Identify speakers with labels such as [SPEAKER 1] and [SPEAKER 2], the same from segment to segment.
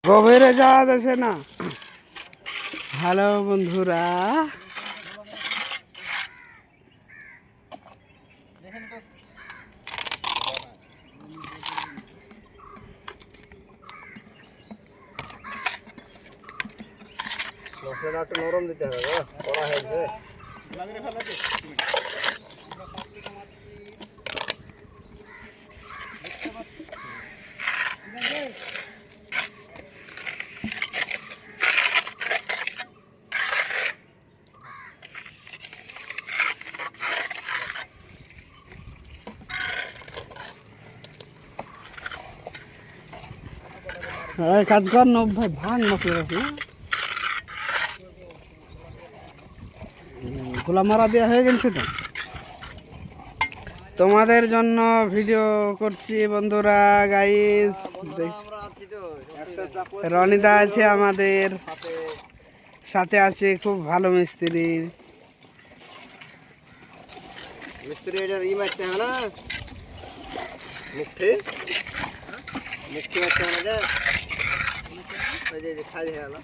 [SPEAKER 1] গভীরে যাওয়া যাচ্ছে না। হ্যালো বন্ধুরা,
[SPEAKER 2] মশলাটা একটু নরম দিতে হবে, কড়া হয়েছে।
[SPEAKER 1] কাজ কর না ভাই, ভাঙ মশলা গোলা মারা দেওয়া হয়ে গেছে তো। তোমাদের জন্য ভিডিও করছি বন্ধুরা, গাইস। রনিদা আছে আমাদের সাথে, আছে খুব ভালো মিস্ত্রি।
[SPEAKER 2] মিস্ত্রি এটা ই মারতে হবে না, মুখে মুখে মারতে হবে না, ওই যে খালি হয়ে গেল।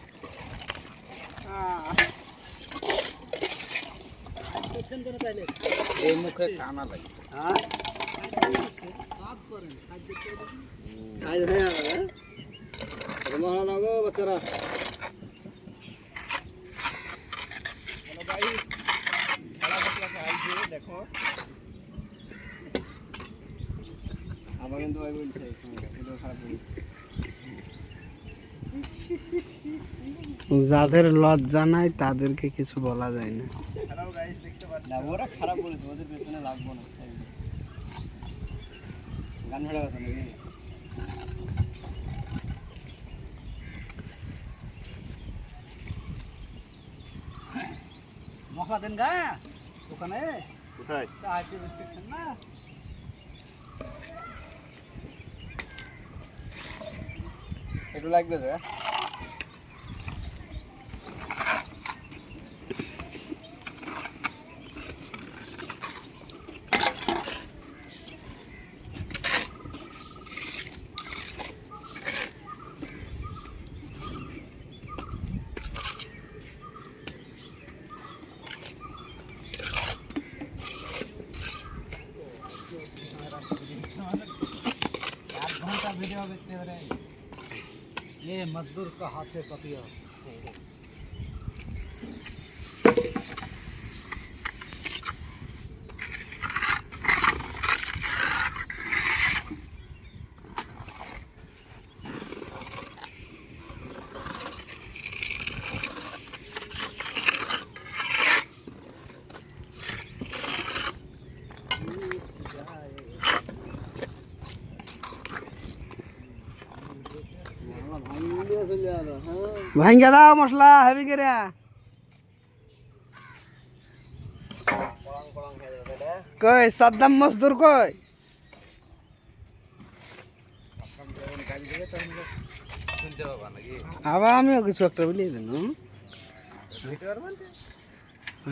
[SPEAKER 2] এই মুখে কানা লাগে, হ্যাঁ কাজ হয়ে গেল। মহলা দাও গো বাচ্চারা। দেখো আমার কিন্তু ভাই বলছে
[SPEAKER 1] যাদের লজ্জা নাই তাদেরকে কিছু বলা যায় না।
[SPEAKER 2] ওরা খারাপ বলেছে, ওদের পেছনে লাগবো না। গান ভাড়া কথা নাকি মশলা দেন গা ওখানে কোথায় না একটু লাগবে যে वीडियो देखते रहे। ये मजदूर का हाथ से पतिया
[SPEAKER 1] ভাঙ্গা দাও মশলা হেভি করে। কই সাদ্দাম মজদুর কই? আবার আমিও কিছু একটা বলি দেন।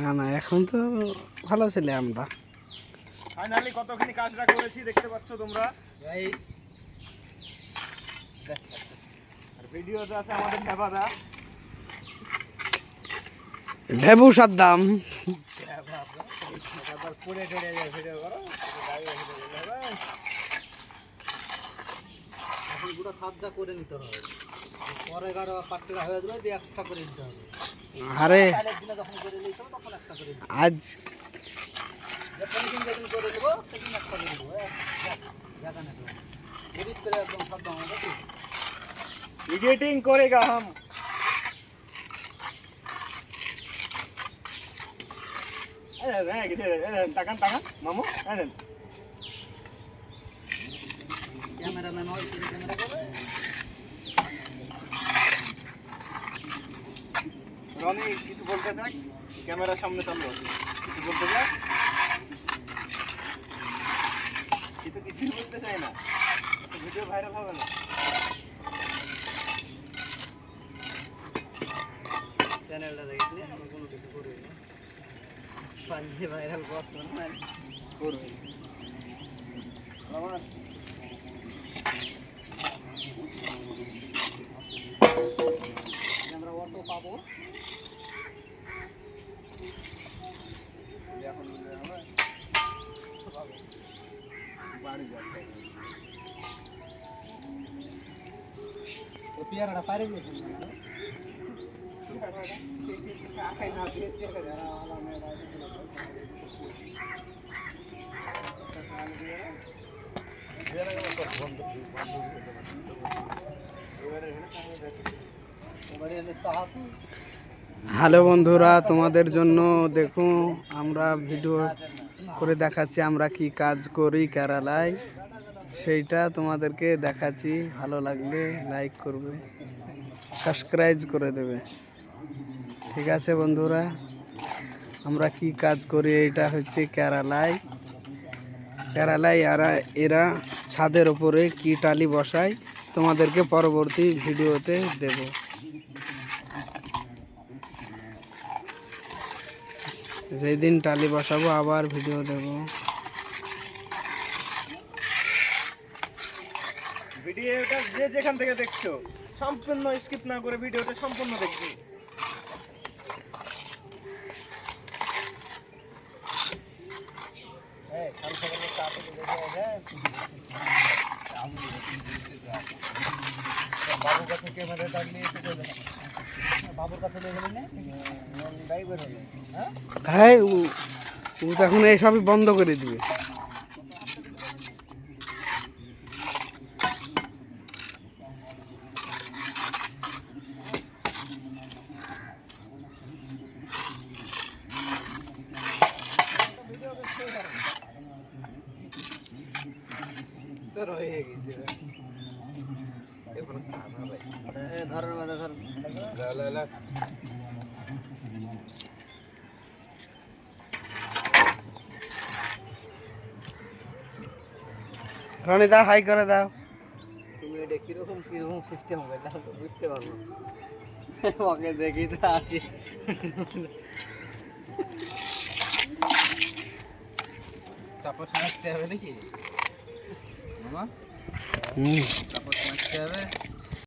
[SPEAKER 1] না না, এখন তো ভালো ছেলে আমরা।
[SPEAKER 2] ফাইনালি কতখানি কাজটা করেছি দেখতে পাচ্ছ তোমরা। আর ভিডিওতে আছে আমাদের ঢেবাদা,
[SPEAKER 1] ঢেবু সাদ্দাম।
[SPEAKER 2] পুরে ঠেড়ে যায় ভিডিও করো, এখন পুরো সাতটা করে নিতে হবে, পরে 11 পাট্টিকা হয়ে যাবে, দিয়ে একটা করে নিতে হবে।
[SPEAKER 1] আরে
[SPEAKER 2] যখন করে নিতে হবে তখন একটা করে
[SPEAKER 1] আজ
[SPEAKER 2] যখন করে নেব সেদিন একটা করে নেবো। एडिट करे एकदम सब होगा, एडिटिंग करेगा हम। ताकन ताकन मामू कैमरा मैन और कैमरा कर রনি কিছু বলতে চাই, ক্যামেরার সামনে চলো, কিছু বলতে চাই, কিন্তু কিছুই বলতে চাই না, ভিডিও ভাইরাল হবে না। চ্যানেলটা দেখলে আমি কোনো কিছু করবি না, পারলে ভাইরাল করতে না করবি আমার পেয়ারাটা পারে গেছে
[SPEAKER 1] হ্যালো বন্ধুরা, তোমাদের জন্য দেখুন আমরা ভিডিও করে দেখাচ্ছি আমরা কি কাজ করি কেরালায়, সেইটা তোমাদেরকে দেখাচ্ছি। ভালো লাগলে লাইক করবে, সাবস্ক্রাইব করে দেবে। ঠিক আছে বন্ধুরা, আমরা কি কাজ করি, এটা হচ্ছে কেরালায়। এরা ছাদের ওপরে কি টালি বসায় তোমাদেরকে পরবর্তী ভিডিওতে দেব। যেদিন টালি বসাবো আবার ভিডিও দেব।
[SPEAKER 2] ভিডিওটা যে যেখান থেকে দেখছো সম্পূর্ণ স্কিপ না করে ভিডিওটা সম্পূর্ণ দেখবে। বাবুর কাছে ক্যামেরাটা নিয়ে বাবুর কাছে নিয়ে গেলেন হ্যাঁ
[SPEAKER 1] হ্যাঁ, ও তো এখন এইসবই বন্ধ করে দিবে।
[SPEAKER 2] ধরেন মাথা ধর
[SPEAKER 1] রনিদা হাই করে দাও।
[SPEAKER 2] তুমি এটা কিরকম সিস্টেম হবে না তো বুঝতে পারবো। ওকে দেখি তো আছি চাপা মারতে হবে নাকি মামা? চাপা মারতে হবে।